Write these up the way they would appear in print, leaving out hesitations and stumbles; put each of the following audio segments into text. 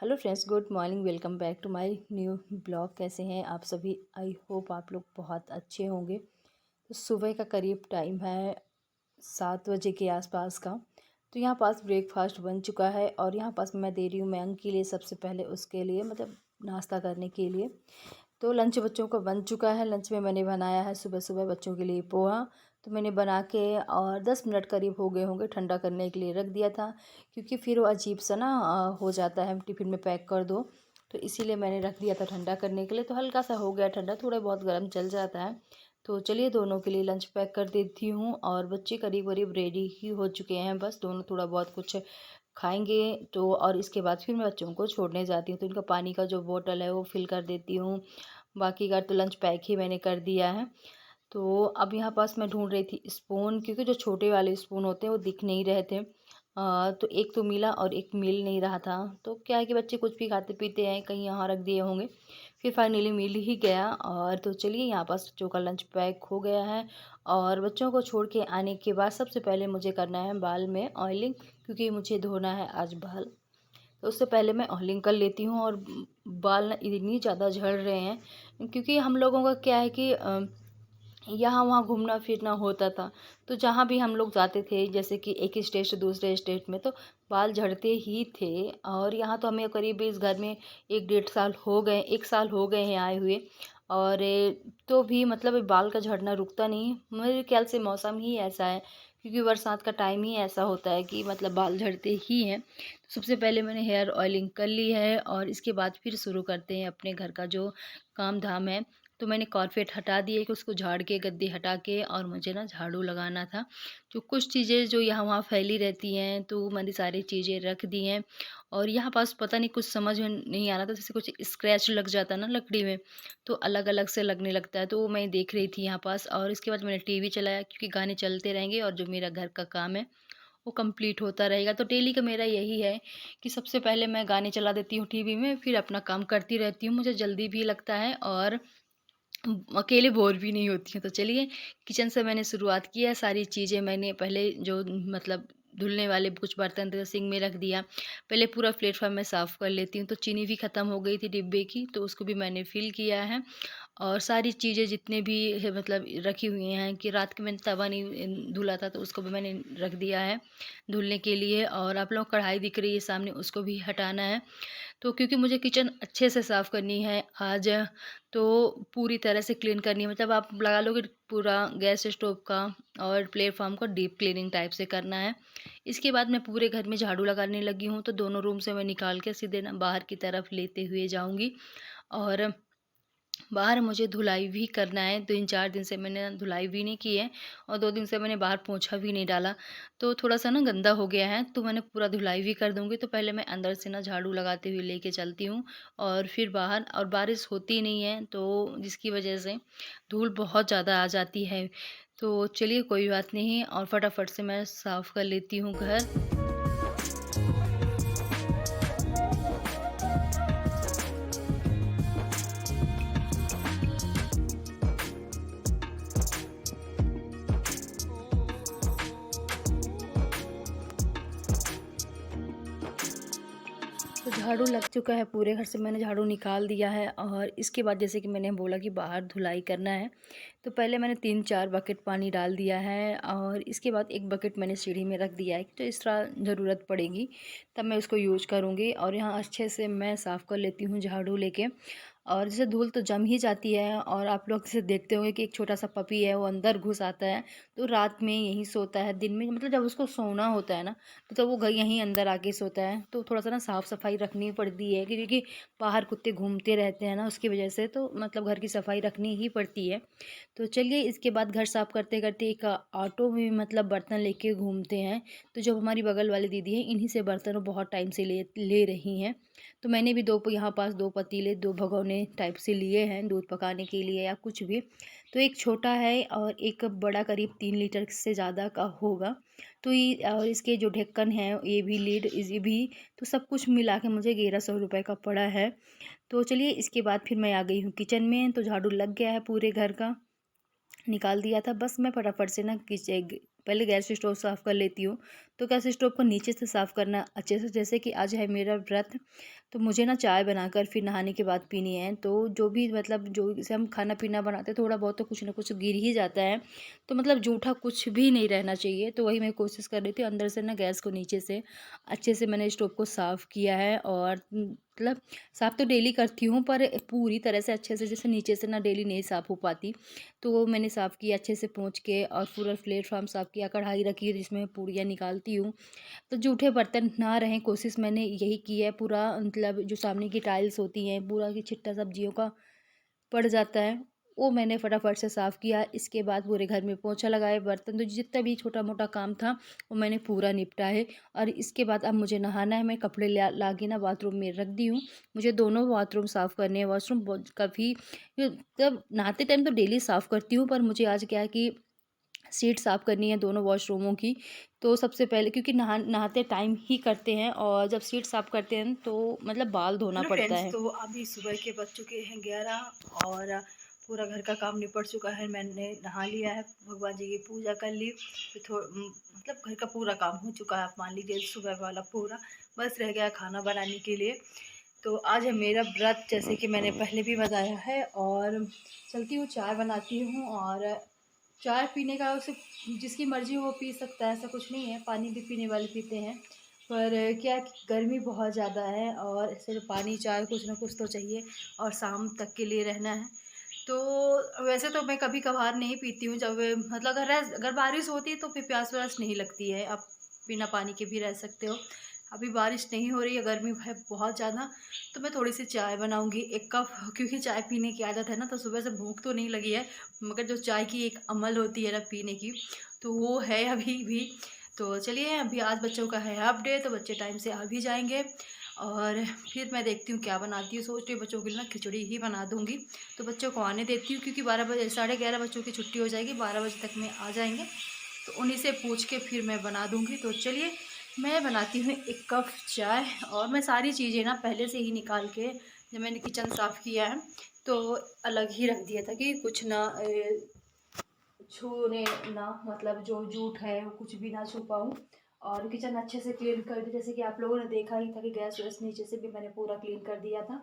Hello friends, good morning. Welcome back to my new blog. कैसे हैं आप सभी? आई होप आप लोग बहुत अच्छे होंगे। तो सुबह का करीब टाइम है 7 बजे के आसपास का। तो यहाँ पास ब्रेकफास्ट बन चुका है और यहाँ पास मैं दे रही हूँ मैंग के लिए। सबसे पहले उसके लिए मतलब नाश्ता करने के लिए तो लंच बच्चों का बन चुका है। लंच में मैंने बनाया है सुबह सुबह बच्चों के लिए पोहा। तो मैंने बना के और 10 मिनट करीब हो गए होंगे ठंडा करने के लिए रख दिया था, क्योंकि फिर वो अजीब सा ना हो जाता है, टिफ़िन में पैक कर दो। तो इसीलिए मैंने रख दिया था ठंडा करने के लिए। तो हल्का सा हो गया ठंडा, थोड़ा बहुत गर्म चल जाता है। तो चलिए दोनों के लिए लंच पैक कर देती हूँ। और बच्चे करीब करीब रेडी ही हो चुके हैं, बस दोनों थोड़ा बहुत कुछ खाएंगे। तो और इसके बाद फिर मैं बच्चों को छोड़ने जाती हूँ। तो इनका पानी का जो बोतल है वो फिल कर देती हूँ। बाकी का तो लंच पैक ही मैंने कर दिया है। तो अब यहाँ पास मैं ढूंढ रही थी स्पून, क्योंकि जो छोटे वाले स्पून होते हैं वो दिख नहीं रहे थे। तो एक तो मिला और एक मिल नहीं रहा था। तो क्या है कि बच्चे कुछ भी खाते पीते हैं, कहीं यहाँ रख दिए होंगे। फिर फाइनली मिल ही गया। और तो चलिए यहाँ पास बच्चों का लंच पैक हो गया है। और बच्चों को छोड़ के आने के बाद सबसे पहले मुझे करना है बाल में ऑयलिंग, क्योंकि मुझे धोना है आज बाल। तो उससे पहले मैं ऑयलिंग कर लेती हूँ। और बाल ना इतनी ज़्यादा झड़ रहे हैं, क्योंकि हम लोगों का क्या है कि यहाँ वहाँ घूमना फिरना होता था। तो जहाँ भी हम लोग जाते थे, जैसे कि एक स्टेट से दूसरे स्टेट में, तो बाल झड़ते ही थे। और यहाँ तो हमें करीब इस घर में 1 डेढ़ साल हो गए, 1 साल हो गए हैं आए हुए। और तो भी मतलब ये बाल का झड़ना रुकता नहीं। मेरे ख्याल से मौसम ही ऐसा है, क्योंकि बरसात का टाइम ही ऐसा होता है कि मतलब बाल झड़ते ही हैं। तो सबसे पहले मैंने हेयर ऑयलिंग कर ली है और इसके बाद फिर शुरू करते हैं अपने घर का जो काम धाम है। तो मैंने कारपेट हटा दिए कि उसको झाड़ के गद्दे हटा के, और मुझे ना झाड़ू लगाना था। जो कुछ चीज़ें जो यहाँ वहाँ फैली रहती हैं, तो मैंने सारी चीज़ें रख दी हैं। और यहाँ पास पता नहीं कुछ समझ में नहीं आ रहा था, जैसे कुछ स्क्रैच लग जाता है ना लकड़ी में, तो अलग अलग से लगने लगता है। तो वो मैं देख रही थी यहाँ पास। और इसके बाद मैंने टीवी चलाया, क्योंकि गाने चलते रहेंगे और जो मेरा घर का काम है वो कंप्लीट होता रहेगा। तो डेली का मेरा यही है कि सबसे पहले मैं गाने चला देती हूँ टीवी में, फिर अपना काम करती रहती हूँ। मुझे जल्दी भी लगता है और अकेले बोर भी नहीं होती हैं। तो चलिए किचन से मैंने शुरुआत की है। सारी चीज़ें मैंने पहले जो मतलब धुलने वाले कुछ बर्तन थे सिंक में रख दिया। पहले पूरा प्लेटफॉर्म मैं साफ़ कर लेती हूँ। तो चीनी भी ख़त्म हो गई थी डिब्बे की, तो उसको भी मैंने फ़िल किया है। और सारी चीज़ें जितने भी है मतलब रखी हुई हैं, कि रात के मैंने तवा नहीं धुला था, तो उसको भी मैंने रख दिया है धुलने के लिए। और आप लोग कढ़ाई दिख रही है सामने, उसको भी हटाना है। तो क्योंकि मुझे किचन अच्छे से साफ़ करनी है आज, तो पूरी तरह से क्लीन करनी है। मतलब आप लगा लो कि पूरा गैस स्टोव का और प्लेटफॉर्म को डीप क्लीनिंग टाइप से करना है। इसके बाद मैं पूरे घर में झाड़ू लगाने लगी हूँ। तो दोनों रूम से मैं निकाल के सीधे ना बाहर की तरफ लेते हुए जाऊँगी। और बाहर मुझे धुलाई भी करना है। 3-4 दिन से मैंने धुलाई भी नहीं की है, और 2 दिन से मैंने बाहर पोंछा भी नहीं डाला। तो थोड़ा-सा ना गंदा हो गया है, तो मैंने पूरा धुलाई भी कर दूँगी। तो पहले मैं अंदर से ना झाड़ू लगाते हुए लेके चलती हूँ, और फिर बाहर। और बारिश होती नहीं है, तो जिसकी वजह से धूल बहुत ज़्यादा आ जाती है। तो चलिए कोई बात नहीं, और फटाफट से मैं साफ़ कर लेती हूँ घर। तो झाड़ू लग चुका है, पूरे घर से मैंने झाड़ू निकाल दिया है। और इसके बाद जैसे कि मैंने बोला कि बाहर धुलाई करना है, तो पहले मैंने 3-4 बकेट पानी डाल दिया है। और इसके बाद एक बकेट मैंने सीढ़ी में रख दिया है, तो इस तरह ज़रूरत पड़ेगी तब मैं उसको यूज करूँगी। और यहाँ अच्छे से मैं साफ़ कर लेती हूँ झाड़ू लेके। और जैसे धूल तो जम ही जाती है। और आप लोग जैसे देखते होंगे कि एक छोटा सा पपी है, वो अंदर घुस आता है, तो रात में यहीं सोता है। दिन में मतलब जब उसको सोना होता है ना, तो वो घर यहीं अंदर आके सोता है। तो थोड़ा सा ना साफ़ सफाई रखनी पड़ती है, क्योंकि बाहर कुत्ते घूमते रहते हैं ना, उसकी वजह से तो मतलब घर की सफाई रखनी ही पड़ती है। तो चलिए इसके बाद घर साफ़ करते करते एक ऑटो में मतलब बर्तन लेके घूमते हैं। तो जो हमारी बगल वाली दीदी है, इन्हीं से बर्तन वो बहुत टाइम से ले ले रही हैं। तो मैंने भी यहाँ पास 2 पतीले 2 भगोने टाइप से लिए हैं दूध पकाने के लिए या कुछ भी। तो एक छोटा है और एक बड़ा करीब 3 लीटर से ज़्यादा का होगा। तो ये और इसके जो ढक्कन है, ये भी लीड ये भी, तो सब कुछ मिला के मुझे 1100 रुपये का पड़ा है। तो चलिए इसके बाद फिर मैं आ गई हूँ किचन में। तो झाड़ू लग गया है पूरे घर का, निकाल दिया था। बस मैं फटाफट से ना पहले गैस स्टोव साफ़ कर लेती हूँ। तो गैस स्टोव को नीचे से साफ़ करना अच्छे से। जैसे कि आज है मेरा व्रत, तो मुझे ना चाय बनाकर फिर नहाने के बाद पीनी है। तो जो भी मतलब जो जैसे हम खाना पीना बनाते हैं, थोड़ा बहुत तो कुछ ना कुछ गिर ही जाता है, तो मतलब जूठा कुछ भी नहीं रहना चाहिए। तो वही मैं कोशिश कर रही थी। अंदर से ना गैस को नीचे से अच्छे से मैंने स्टोव को साफ़ किया है। और मतलब साफ़ तो डेली करती हूँ, पर पूरी तरह से अच्छे से जैसे नीचे से ना डेली नहीं साफ़ हो पाती। तो वो मैंने साफ़ किया अच्छे से पोंछ के, और पूरा प्लेटफॉर्म साफ़ किया, कढ़ाई रखी है जिसमें पूड़ियाँ निकालती हूँ। तो जूठे बर्तन ना रहें, कोशिश मैंने यही की है। पूरा मतलब जो सामने की टाइल्स होती हैं, पूरा की छिट्टा सब्जियों का पड़ जाता है, वो मैंने फटाफट से साफ़ किया। इसके बाद पूरे घर में पोंछा लगाए, बर्तन तो जितना भी छोटा-मोटा काम था वो मैंने पूरा निपटा है। और इसके बाद अब मुझे नहाना है। मैं कपड़े ला के ना बाथरूम में रख दी हूँ। मुझे दोनों बाथरूम साफ़ करने हैं। वॉशरूम बहुत कभी तब नहाते टाइम तो डेली साफ़ करती हूँ, पर मुझे आज क्या है कि सीट साफ़ करनी है दोनों वॉशरूमों की। तो सबसे पहले क्योंकि नहाते टाइम ही करते हैं, और जब सीट साफ़ करते हैं तो मतलब बाल धोना हेलो पड़ता फ्रेंड्स, है। तो अभी सुबह के बज चुके हैं 11 और पूरा घर का काम निपट चुका है। मैंने नहा लिया है, भगवान जी की पूजा कर ली, फिर मतलब घर का पूरा काम हो चुका है, आप मान लीजिए सुबह वाला पूरा। बस रह गया खाना बनाने के लिए। तो आज है मेरा व्रत, जैसे कि मैंने पहले भी बताया है। और चलती हूँ चाय बनाती हूँ। और चाय पीने का उसे जिसकी मर्ज़ी हो पी सकता है, ऐसा कुछ नहीं है। पानी भी पीने वाले पीते हैं, पर क्या है कि गर्मी बहुत ज़्यादा है और सिर्फ पानी चाय कुछ ना कुछ तो चाहिए, और शाम तक के लिए रहना है। तो वैसे तो मैं कभी-कभार नहीं पीती हूँ, जब मतलब अगर बारिश होती है तो फिर प्यास-व्यास नहीं लगती है, आप बिना पानी के भी रह सकते हो। अभी बारिश नहीं हो रही है, गर्मी है बहुत ज़्यादा, तो मैं थोड़ी-सी चाय बनाऊँगी 1 कप, क्योंकि चाय पीने की आदत है ना, तो सुबह से भूख तो नहीं लगी है, मगर जो चाय की एक अमल होती है ना पीने की, तो वो है अभी भी। तो चलिए, अभी आज बच्चों का है हाफ डे, तो बच्चे टाइम से आ भी जाएँगे। और फिर मैं देखती हूँ क्या बनाती हूँ। सोच रही हूँ बच्चों के लिए ना खिचड़ी ही बना दूँगी। तो बच्चों को आने देती हूँ, क्योंकि 12 बजे 11:30 बच्चों की छुट्टी हो जाएगी, 12 बजे तक में आ जाएँगे। तो उन्हीं से पूछ के फिर मैं बना दूँगी। तो चलिए, मैं बनाती हूँ 1 कप चाय। और मैं सारी चीज़ें ना पहले से ही निकाल के, जब मैंने किचन साफ़ किया है, तो अलग ही रख दिया था कि कुछ ना छूने ना, मतलब जो जूठ है वो कुछ भी ना छू पाऊँ। और किचन अच्छे से क्लीन कर दी, जैसे कि आप लोगों ने देखा ही था कि गैस वैस नीचे से भी मैंने पूरा क्लीन कर दिया था।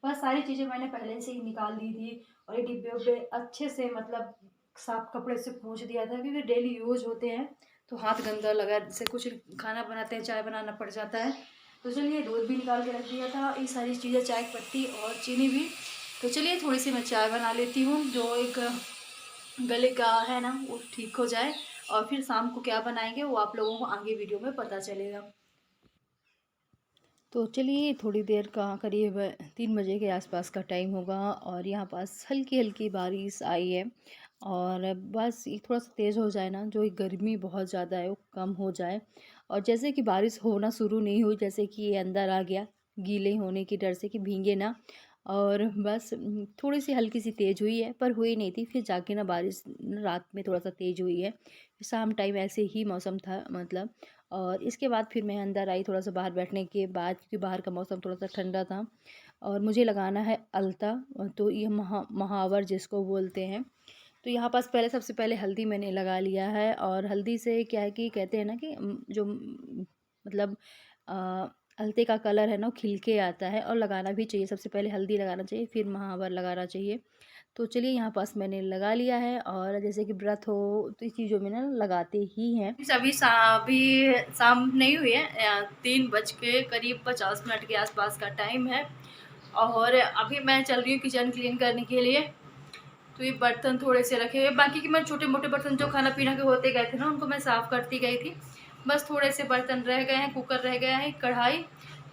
बस सारी चीज़ें मैंने पहले से ही निकाल दी थी, और ये डिब्बे उब्बे अच्छे से मतलब साफ कपड़े से पोंछ दिया था, क्योंकि डेली यूज होते हैं तो हाथ गंदा लगा, जैसे कुछ खाना बनाते हैं, चाय बनाना पड़ जाता है। तो चलिए, दूध भी निकाल के रख दिया था, ये सारी चीज़ें, चाय पत्ती और चीनी भी। तो चलिए, थोड़ी सी मैं चाय बना लेती हूँ, जो एक गले का है ना वो ठीक हो जाए। और फिर शाम को क्या बनाएंगे वो आप लोगों को आगे वीडियो में पता चलेगा। तो चलिए, थोड़ी देर का करीब 3 बजे के आसपास का टाइम होगा, और यहाँ पास हल्की-हल्की बारिश आई है। और बस ये थोड़ा-सा तेज़ हो जाए ना, जो ये गर्मी बहुत ज़्यादा है वो कम हो जाए। और जैसे कि बारिश होना शुरू नहीं हुई, जैसे कि ये अंदर आ गया, गीले होने की डर से कि भीगे ना। और बस थोड़ी-सी हल्की-सी तेज़ हुई है, पर हुई नहीं थी। फिर जाके ना बारिश रात में थोड़ा-सा तेज़ हुई है। शाम टाइम ऐसे ही मौसम था मतलब। और इसके बाद फिर मैं अंदर आई थोड़ा-सा बाहर बैठने के बाद, क्योंकि बाहर का मौसम थोड़ा-सा ठंडा था। और मुझे लगाना है अलता, तो ये महावर जिसको बोलते हैं। तो यहाँ पास पहले सबसे पहले हल्दी मैंने लगा लिया है। और हल्दी से क्या है कि कहते हैं ना कि मतलब अ, अलते का कलर है ना वो खिल के आता है, और लगाना भी चाहिए। सबसे पहले हल्दी लगाना चाहिए, फिर महावर लगाना चाहिए। तो चलिए, यहाँ पास मैंने लगा लिया है। और जैसे कि व्रत हो तो इस चीज़ों में ना लगाते ही हैं। अभी शाम नहीं हुई है, 3 बज के करीब 50 मिनट के आसपास का टाइम है। और अभी मैं चल रही हूँ किचन क्लीन करने के लिए। तो ये बर्तन थोड़े से रखे हुए, बाकी के मैं छोटे मोटे बर्तन जो खाना पीना के होते गए थे ना, उनको मैं साफ़ करती गई थी। बस थोड़े से बर्तन रह गए हैं, कुकर रह गया है, कढ़ाई।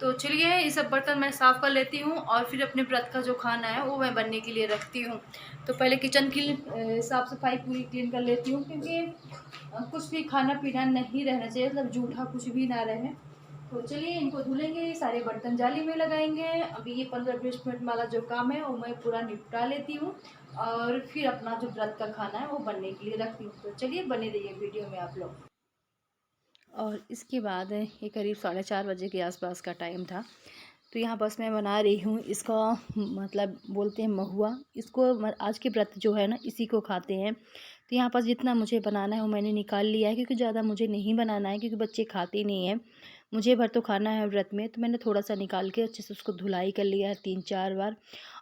तो चलिए, ये सब बर्तन मैं साफ़ कर लेती हूँ, और फिर अपने व्रत का जो खाना है वो मैं बनने के लिए रखती हूँ। तो पहले किचन की साफ़ सफाई पूरी क्लीन कर लेती हूँ, क्योंकि कुछ भी खाना पीना नहीं रहना चाहिए, मतलब जूठा कुछ भी ना रहे। तो चलिए, इनको धुलेंगे, सारे बर्तन जाली में लगाएंगे। अभी ये 15-20 मिनट वाला जो काम है वो मैं पूरा निपटा लेती हूँ, और फिर अपना जो व्रत का खाना है वो बनने के लिए रखती हूँ। तो चलिए, बने रहिए वीडियो में आप लोग। और इसके बाद ये करीब 4:30 बजे के आसपास का टाइम था। तो यहाँ बस मैं बना रही हूँ इसका मतलब बोलते हैं महुआ। इसको आज के व्रत जो है ना इसी को खाते हैं। तो यहाँ पर जितना मुझे बनाना है वो मैंने निकाल लिया है, क्योंकि ज़्यादा मुझे नहीं बनाना है क्योंकि बच्चे खाते नहीं हैं। मुझे भर तो खाना है व्रत में, तो मैंने थोड़ा सा निकाल के अच्छे से उसको धुलाई कर लिया है 3-4 बार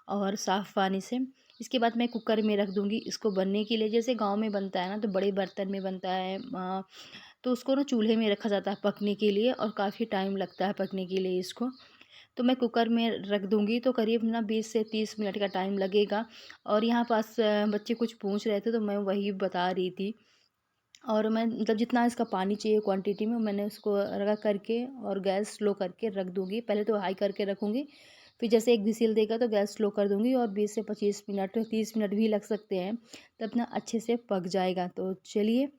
और साफ़ पानी से। इसके बाद मैं कुकर में रख दूँगी इसको बनने के लिए। जैसे गाँव में बनता है ना तो बड़े बर्तन में बनता है, तो उसको ना चूल्हे में रखा जाता है पकने के लिए, और काफ़ी टाइम लगता है पकने के लिए इसको। तो मैं कुकर में रख दूँगी तो करीब ना 20 से 30 मिनट का टाइम लगेगा। और यहाँ पास बच्चे कुछ पूछ रहे थे तो मैं वही बता रही थी। और मैं मतलब जितना इसका पानी चाहिए क्वांटिटी में मैंने उसको रख करके और गैस स्लो करके रख दूँगी। पहले तो हाई करके रखूँगी, फिर जैसे एक व्हिसिल देगा तो गैस स्लो कर दूँगी, और 20 से 25 मिनट 30 मिनट भी लग सकते हैं, तब ना अच्छे से पक जाएगा। तो चलिए,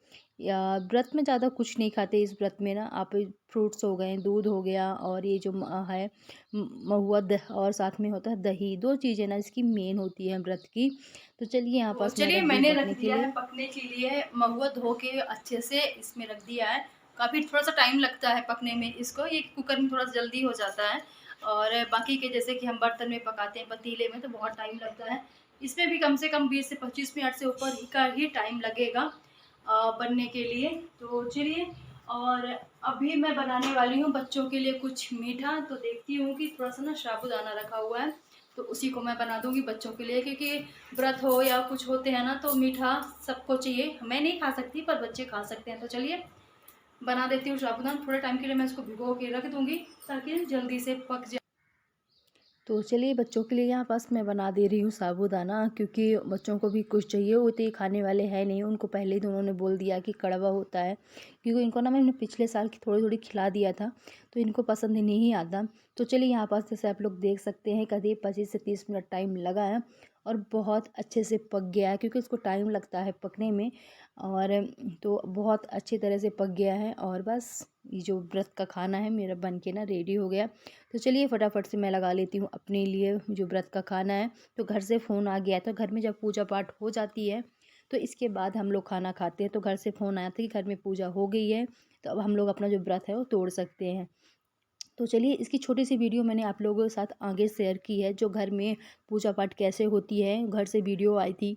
या व्रत में ज़्यादा कुछ नहीं खाते इस व्रत में ना, आप फ्रूट्स हो गए, दूध हो गया, और ये जो है महुआ और साथ में होता है दही, 2 चीज़ें ना इसकी मेन होती हैं व्रत की। तो चलिए यहाँ तो पास मैं चलिए रख दी मैंने रख पकने के दिया है लिए। पकने के लिए, महुआ धो के अच्छे से इसमें रख दिया है। काफ़ी थोड़ा-सा टाइम लगता है पकने में इसको, ये कुकर में थोड़ा जल्दी हो जाता है। और बाकी के जैसे कि हम बर्तन में पकाते हैं पतीले में तो बहुत टाइम लगता है। इसमें भी कम से कम 20 से 25 मिनट से ऊपर ही टाइम लगेगा बनने के लिए। तो चलिए, और अभी मैं बनाने वाली हूँ बच्चों के लिए कुछ मीठा। तो देखती हूँ कि थोड़ा-सा ना साबूदाना रखा हुआ है, तो उसी को मैं बना दूँगी बच्चों के लिए, क्योंकि व्रत हो या कुछ होते हैं ना तो मीठा सबको चाहिए। मैं नहीं खा सकती पर बच्चे खा सकते हैं। तो चलिए बना देती हूँ साबूदाना। थोड़े टाइम के लिए मैं इसको भिगो के रख दूँगी ताकि जल्दी से पक जाए। तो चलिए बच्चों के लिए यहाँ पास मैं बना दे रही हूँ साबूदाना, क्योंकि बच्चों को भी कुछ चाहिए, वो तो ये खाने वाले हैं नहीं। उनको पहले ही तो उन्होंने बोल दिया कि कड़वा होता है, क्योंकि इनको ना मैंने पिछले साल की थोड़ी थोड़ी खिला दिया था, तो इनको पसंद ही नहीं आता। तो चलिए यहाँ पास जैसे आप लोग देख सकते हैं करीब 25 से 30 मिनट टाइम लगा है, और बहुत अच्छे से पक गया है, क्योंकि इसको टाइम लगता है पकने में। और तो बहुत अच्छी तरह से पक गया है, और बस ये जो व्रत का खाना है मेरा बन के ना रेडी हो गया। तो चलिए फटाफट से मैं लगा लेती हूँ अपने लिए जो व्रत का खाना है। तो घर से फ़ोन आ गया था, घर में जब पूजा पाठ हो जाती है तो इसके बाद हम लोग खाना खाते हैं। तो घर से फ़ोन आया था कि घर में पूजा हो गई है, तो अब हम लोग अपना जो व्रत है वो तोड़ सकते हैं। तो चलिए इसकी छोटी सी वीडियो मैंने आप लोगों के साथ आगे शेयर की है, जो घर में पूजा पाठ कैसे होती है, घर से वीडियो आई थी,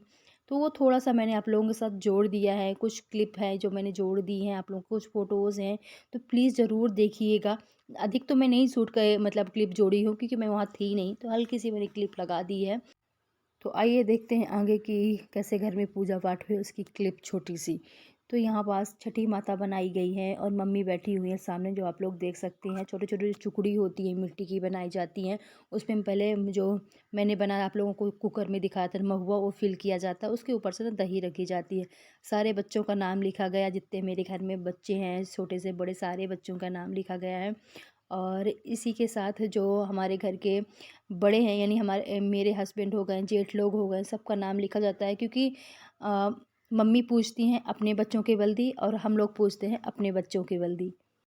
तो वो थोड़ा सा मैंने आप लोगों के साथ जोड़ दिया है। कुछ क्लिप है जो मैंने जोड़ दी हैं आप लोगों को, कुछ फ़ोटोज़ हैं, तो प्लीज़ ज़रूर देखिएगा। अधिक तो मैं नहीं शूट कर मतलब क्लिप जोड़ी हूँ, क्योंकि मैं वहाँ थी नहीं, तो हल्की सी मैंने क्लिप लगा दी है। तो आइए देखते हैं आगे की कैसे घर में पूजा पाठ हुई, उसकी क्लिप छोटी सी। तो यहाँ पास छठी माता बनाई गई है और मम्मी बैठी हुई है सामने, जो आप लोग देख सकते हैं। छोटे छोटे चुकड़ी होती है मिट्टी की बनाई जाती हैं, उसमें पहले जो मैंने बनाया आप लोगों को कुकर में दिखाया था महुआ, वो फिल किया जाता है। उसके ऊपर से ना दही रखी जाती है। सारे बच्चों का नाम लिखा गया, जितने मेरे घर में बच्चे हैं छोटे से बड़े, सारे बच्चों का नाम लिखा गया है। और इसी के साथ जो हमारे घर के बड़े हैं, यानी हमारे मेरे हस्बैंड हो गए, जेठ लोग हो गए, सबका नाम लिखा जाता है, क्योंकि अ, मम्मी पूछती हैं अपने बच्चों के बल्दी और हम लोग पूछते हैं अपने बच्चों के बल्दी।